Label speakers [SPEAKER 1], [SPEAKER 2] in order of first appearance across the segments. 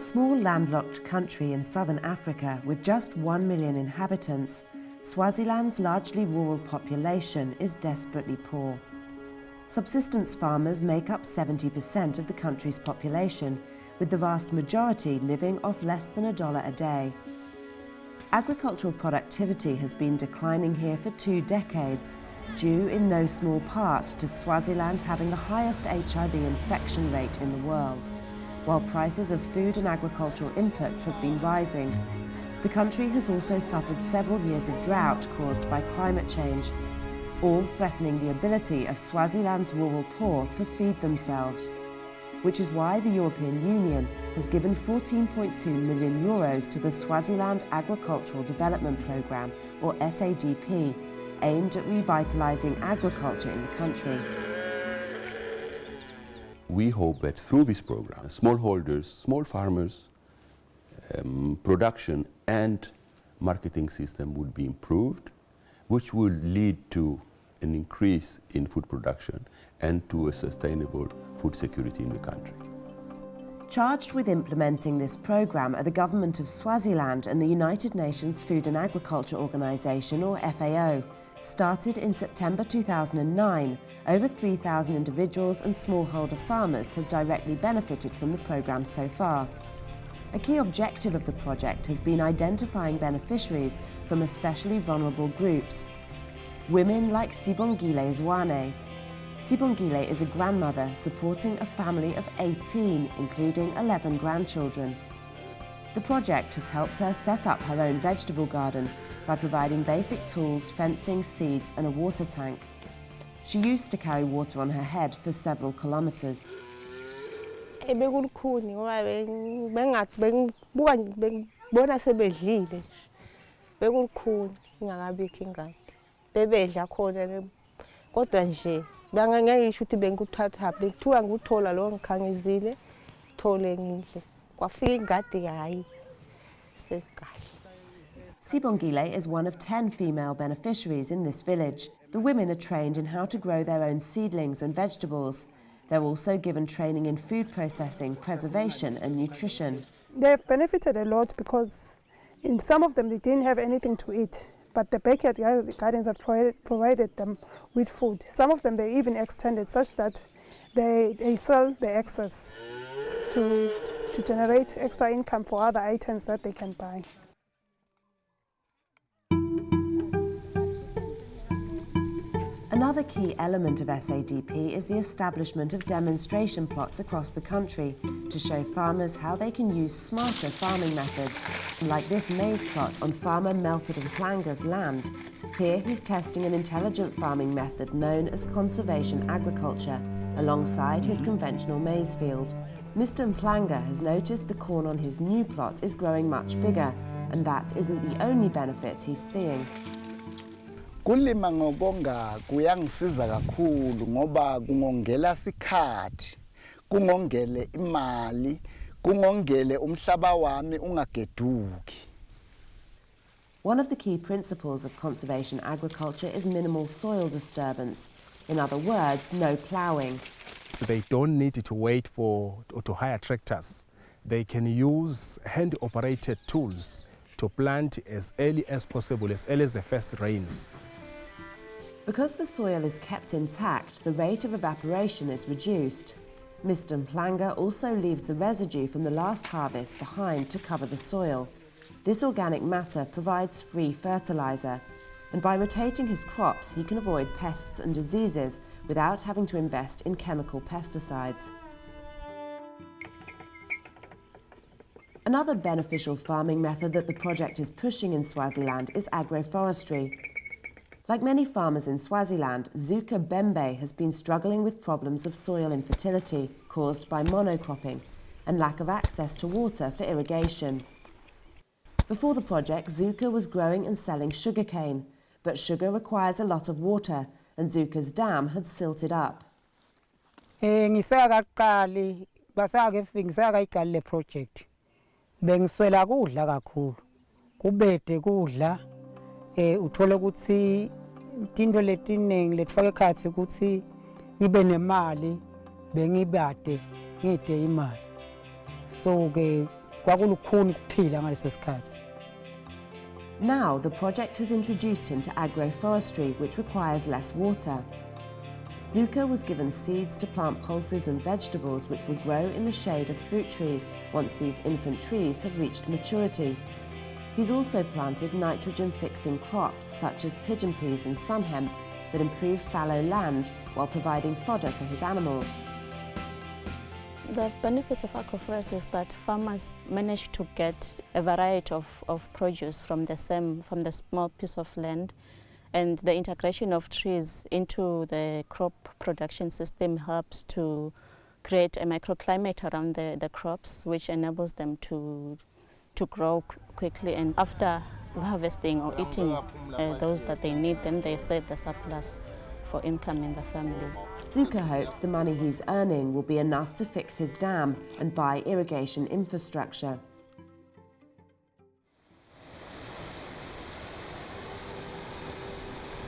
[SPEAKER 1] small landlocked country in southern Africa with just 1 million inhabitants, Swaziland's largely rural population is desperately poor. Subsistence farmers make up 70% of the country's population, with the vast majority living off less than $1 a day. Agricultural productivity has been declining here for 2 decades, due in no small part to Swaziland having the highest HIV infection rate in the world. While prices of food and agricultural inputs have been rising, the country has also suffered several years of drought caused by climate change, all threatening the ability of Swaziland's rural poor to feed themselves, which is why the European Union has given €14.2 million to the Swaziland Agricultural Development Programme, or SADP, aimed at revitalizing agriculture in the country.
[SPEAKER 2] We hope that through this program, smallholders, small farmers, production and marketing system would be improved, which will lead to an increase in food production and to a sustainable food security in the country.
[SPEAKER 1] Charged with implementing this program are the government of Swaziland and the United Nations Food and Agriculture Organization, or FAO. Started in September 2009, over 3,000 individuals and smallholder farmers have directly benefited from the program so far. A key objective of the project has been identifying beneficiaries from especially vulnerable groups. Women like Sibongile Zwane. Sibongile is a grandmother supporting a family of 18, including 11 grandchildren. The project has helped her set up her own vegetable garden by providing basic tools, fencing, seeds and a water tank. She used to carry water on her head for several kilometers. Sibongile is one of 10 female beneficiaries in this village. The women are trained in how to grow their own seedlings and vegetables. They're also given training in food processing, preservation and nutrition.
[SPEAKER 3] They've benefited a lot because in some of them they didn't have anything to eat, but the backyard gardens have provided them with food. Some of them they even extended such that they sell the excess to generate extra income for other items that they can buy.
[SPEAKER 1] Another key element of SADP is the establishment of demonstration plots across the country to show farmers how they can use smarter farming methods, like this maize plot on farmer Benson Ndlangamandla's land. Here he's testing an intelligent farming method known as conservation agriculture, alongside his conventional maize field. Mr. Ndlangamandla has noticed the corn on his new plot is growing much bigger, and that isn't the only benefit he's seeing.
[SPEAKER 4] Kulima ngobonga kuyangisiza kakhulu ngoba kungongela sikhathi, kungongele imali, kungongele umhlaba wami ungageduki.
[SPEAKER 1] One of the key principles of conservation agriculture is minimal soil disturbance. In other words, no ploughing.
[SPEAKER 5] They don't need to wait or to hire tractors. They can use hand-operated tools to plant as early as possible, as early as the first rains.
[SPEAKER 1] Because the soil is kept intact, the rate of evaporation is reduced. Mr. Ndlangamandla also leaves the residue from the last harvest behind to cover the soil. This organic matter provides free fertilizer, and by rotating his crops, he can avoid pests and diseases without having to invest in chemical pesticides. Another beneficial farming method that the project is pushing in Swaziland is agroforestry. Like many farmers in Swaziland, Zuka Bembe has been struggling with problems of soil infertility caused by monocropping and lack of access to water for irrigation. Before the project, Zuka was growing and selling sugarcane, but sugar requires a lot of water, and Zuka's dam had silted up.
[SPEAKER 6] Project. Bengiswela kudla kakhulu. Kubede kudla. Uthola ukuthi into letiningi letfaka ekhathi ukuthi ngibe nemali bengibade ngide imali. So ke kwakulukhuni kuphila ngaleso sikhathi.
[SPEAKER 1] Now, the project has introduced him to agroforestry, which requires less water. Zuka was given seeds to plant pulses and vegetables which will grow in the shade of fruit trees once these infant trees have reached maturity. He's also planted nitrogen-fixing crops such as pigeon peas and sun hemp that improve fallow land while providing fodder for his animals.
[SPEAKER 7] The benefits of agroforestry is that farmers manage to get a variety of produce from the small piece of land, and the integration of trees into the crop production system helps to create a microclimate around the crops, which enables them to grow quickly, and after harvesting or eating those that they need, then they save the surplus for income in the families.
[SPEAKER 1] Zuka hopes the money he's earning will be enough to fix his dam and buy irrigation infrastructure.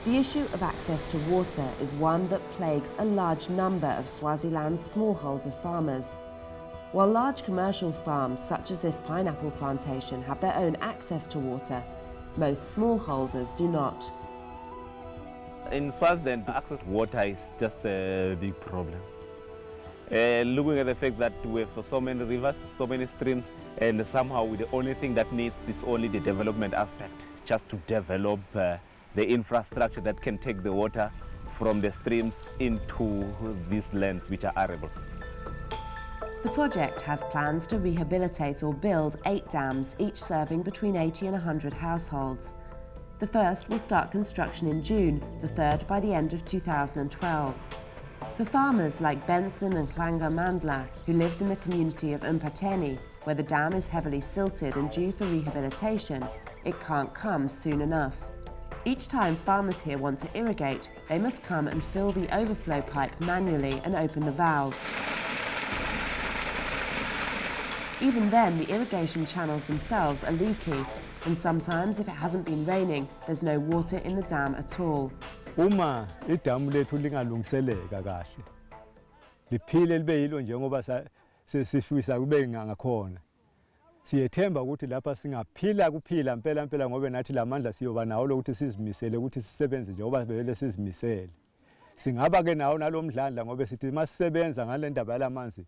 [SPEAKER 1] The issue of access to water is one that plagues a large number of Swaziland's smallholder farmers. While large commercial farms such as this pineapple plantation have their own access to water, most smallholders do not.
[SPEAKER 8] In Swaziland, access to water is just a big problem. Looking at the fact that we have so many rivers, so many streams, and somehow the only thing that needs is only the development aspect, just to develop the infrastructure that can take the water from the streams into these lands which are arable.
[SPEAKER 1] The project has plans to rehabilitate or build 8 dams, each serving between 80 and 100 households. The first will start construction in June, the third by the end of 2012. For farmers like Benson Ndlangamandla, who lives in the community of Mpateni, where the dam is heavily silted and due for rehabilitation, it can't come soon enough. Each time farmers here want to irrigate, they must come and fill the overflow pipe manually and open the valve. Even then, the irrigation channels themselves are leaky, and sometimes if it hasn't been raining, there's no water in the dam at all.
[SPEAKER 9] Uma idamu lethu lingalungiseleka kahle liphile libe yilo njengoba sifisa kube ngakhona siyethemba ukuthi lapha singaphila kuphila impela ngoba nathi lamandla siyoba nawo lokuthi sizimisele ukuthi sisebenze njengoba vele sizimisele singaba ke nawo nalomdlandla ngoba sithi masisebenza ngale ndaba yalamanzi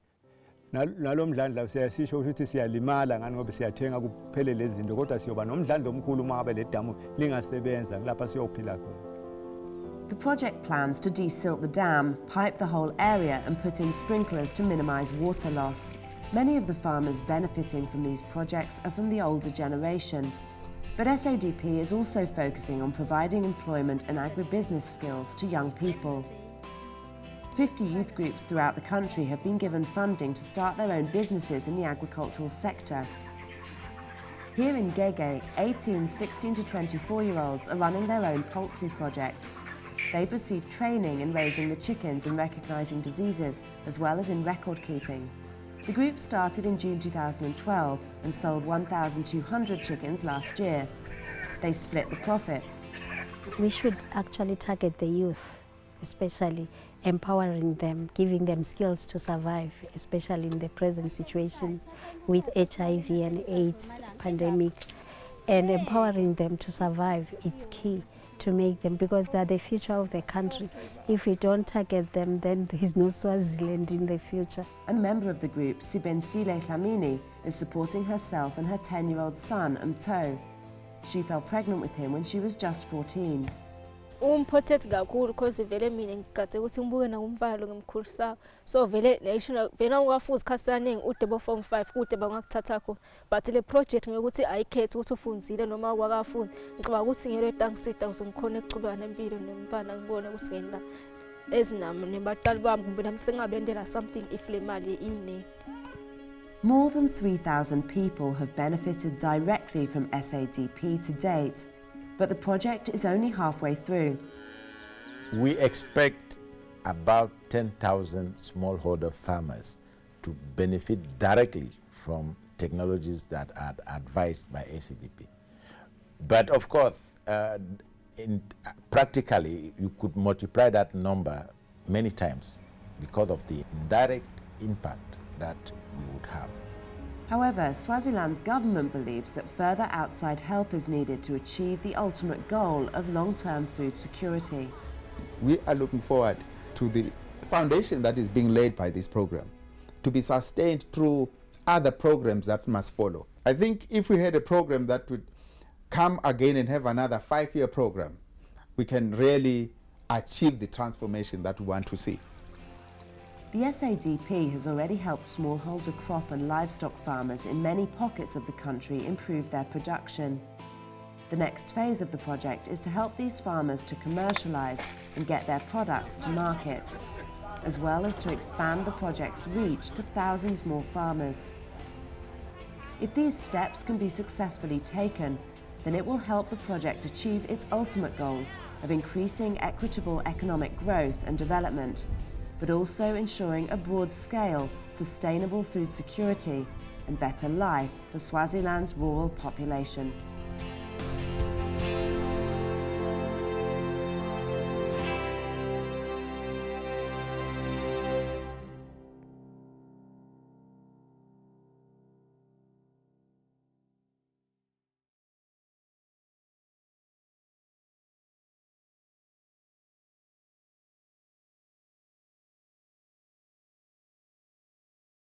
[SPEAKER 9] nalomdlandla siyasisho ukuthi siyalimala ngani ngoba siyathenga kuphele lezi zinto kodwa siyoba nomdlandla omkhulu uma ngabe le damu lingasebenza lapha siyophila khona.
[SPEAKER 1] The project plans to desilt the dam, pipe the whole area and put in sprinklers to minimise water loss. Many of the farmers benefiting from these projects are from the older generation. But SADP is also focusing on providing employment and agribusiness skills to young people. 50 youth groups throughout the country have been given funding to start their own businesses in the agricultural sector. Here in Gege, 18, 16 to 24-year-olds are running their own poultry project. They've received training in raising the chickens and recognising diseases, as well as in record keeping. The group started in June 2012 and sold 1,200 chickens last year. They split the profits.
[SPEAKER 10] We should actually target the youth, especially empowering them, giving them skills to survive, especially in the present situations with HIV and AIDS pandemic, and empowering them to survive. It's key to make them, because they're the future of the country. If we don't target them, then there's no Swaziland in the future.
[SPEAKER 1] A member of the group, Sebensile Dlamini, is supporting herself and her 10-year-old son, Amadou. She fell pregnant with him when she was just 14.
[SPEAKER 11] Umprotect kakhulu because vele mina ngikade ukuthi ngibuke na umfalo ngimkhulisa so vele nation vele ungafuza khasaningi ude bo form 5 kude bangakuthatha khona but le project ngokuthi ayikhethe ukuthi ufundzile noma wakafunda ngicaba ukuthi ngelo tangisida ukuzokhona ukuchubana nempilo nemfana ngibone ukuthi ngena ezinami nebatali bami kumbe nami sengabendela something if le mali ine.
[SPEAKER 1] More than 3,000 people have benefited directly from SADP to date. But the project is only halfway through.
[SPEAKER 12] We expect about 10,000 smallholder farmers to benefit directly from technologies that are advised by SADP. But of course, practically, you could multiply that number many times because of the indirect impact that we would have.
[SPEAKER 1] However, Swaziland's government believes that further outside help is needed to achieve the ultimate goal of long-term food security.
[SPEAKER 13] We are looking forward to the foundation that is being laid by this program to be sustained through other programs that must follow. I think if we had a program that would come again and have another 5-year program, we can really achieve the transformation that we want to see.
[SPEAKER 1] The SADP has already helped smallholder crop and livestock farmers in many pockets of the country improve their production. The next phase of the project is to help these farmers to commercialise and get their products to market, as well as to expand the project's reach to thousands more farmers. If these steps can be successfully taken, then it will help the project achieve its ultimate goal of increasing equitable economic growth and development, but also ensuring a broad-scale, sustainable food security and better life for Swaziland's rural population.